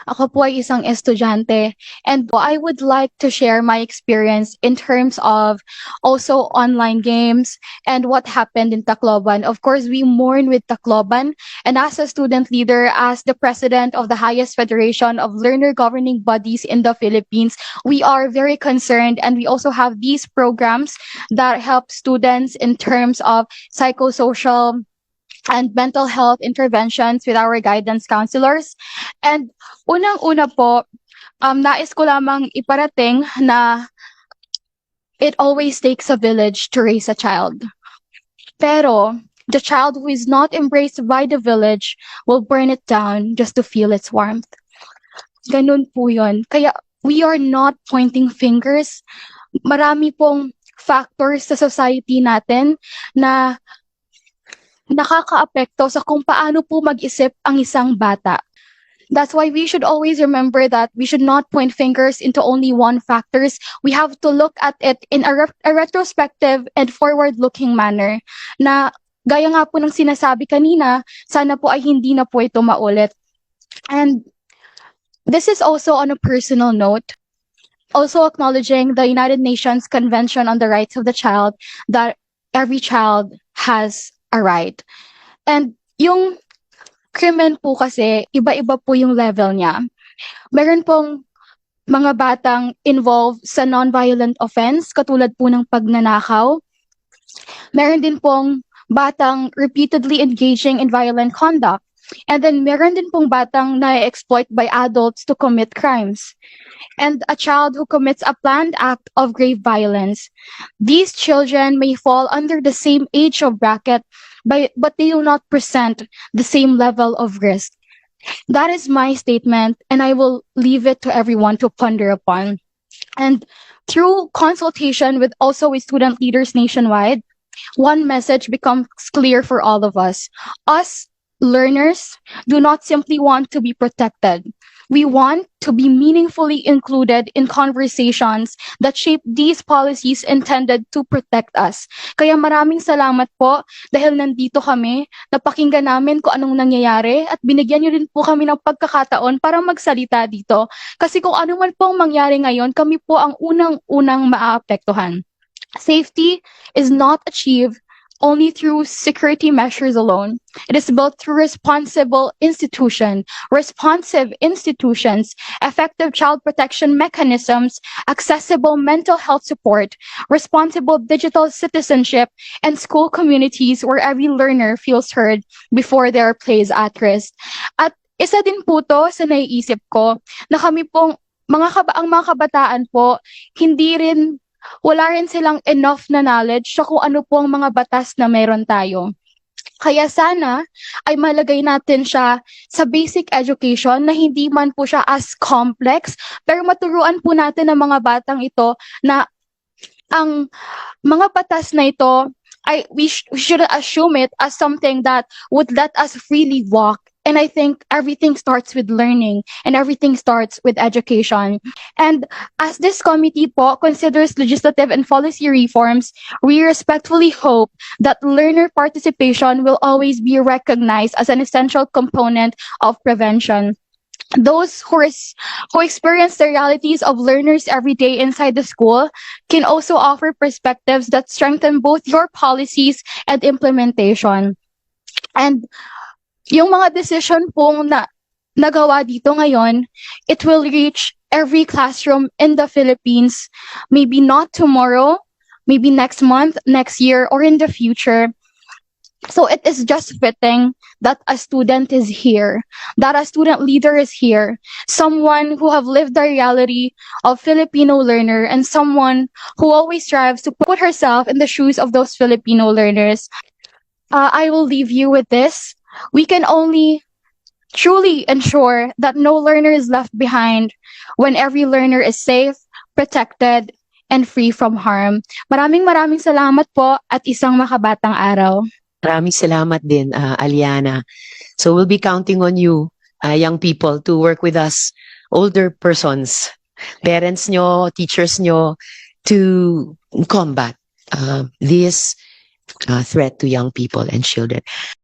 Ako po ay isang estudyante, and I would like to share my experience in terms of also online games and what happened in Tacloban. Of course, we mourn with Tacloban, and as a student leader, as the president of the highest federation of learner governing bodies in the Philippines, we are very concerned, and we also have these programs that help students in terms of psychosocial and mental health interventions with our guidance counselors. And unang-una po, nais ko lamang iparating na it always takes a village to raise a child. Pero the child who is not embraced by the village will burn it down just to feel its warmth. Ganun po yun. Kaya we are not pointing fingers. Marami pong factors sa society natin na nakakaapekto sa kung paano po mag-isip ang isang bata. That's why we should always remember that we should not point fingers into only one factors. We have to look at it in a retrospective and forward-looking manner na gaya nga po ng sinasabi kanina, sana po ay hindi na po ito maulit. And this is also on a personal note, also acknowledging the United Nations Convention on the Rights of the Child, that every child has a right. And yung krimen po kasi, iba-iba po yung level niya. Meron pong mga batang involved sa non-violent offense, katulad po ng pagnanakaw. Meron din pong batang repeatedly engaging in violent conduct. And then meron din pong batang na-exploit by adults to commit crimes. And a child who commits a planned act of grave violence. These children may fall under the same age of bracket, but they do not present the same level of risk. That is my statement, and I will leave it to everyone to ponder upon. And through consultation with also with student leaders nationwide, one message becomes clear for all of us. Us learners do not simply want to be protected. We want to be meaningfully included in conversations that shape these policies intended to protect us. Kaya maraming salamat po dahil nandito kami, napakinggan namin kung anong nangyayari at binigyan niyo rin po kami ng pagkakataon para magsalita dito. Kasi kung ano man pong mangyari ngayon, kami po ang unang-unang maapektuhan. Safety is not achieved only through security measures alone. It is built through responsive institutions, effective child protection mechanisms, accessible mental health support, responsible digital citizenship, and school communities where every learner feels heard before their plays at risk. At isa din po to sa naiisip ko na kami pong ang mga kabataan po, wala rin silang enough na knowledge sa kung ano po ang mga batas na meron tayo. Kaya sana ay malagay natin siya sa basic education na hindi man po siya as complex, pero maturuan po natin ang mga batang ito na ang mga batas na ito we should assume it as something that would let us freely walk. And I think everything starts with learning and everything starts with education. And as this committee po considers legislative and policy reforms, we respectfully hope that learner participation will always be recognized as an essential component of prevention. Those who experience the realities of learners every day inside the school can also offer perspectives that strengthen both your policies and implementation. And yung mga decision pong nagawa dito ngayon, it will reach every classroom in the Philippines, maybe not tomorrow, maybe next month, next year, or in the future. So it is just fitting that a student is here, that a student leader is here, someone who have lived the reality of Filipino learner and someone who always strives to put herself in the shoes of those Filipino learners. I will leave you with this. We can only truly ensure that no learner is left behind when every learner is safe, protected, and free from harm. Maraming salamat po at isang makabatang araw. Maraming salamat din, Aliana. So we'll be counting on you, young people, to work with us, older persons, parents nyo, teachers nyo, to combat this threat to young people and children.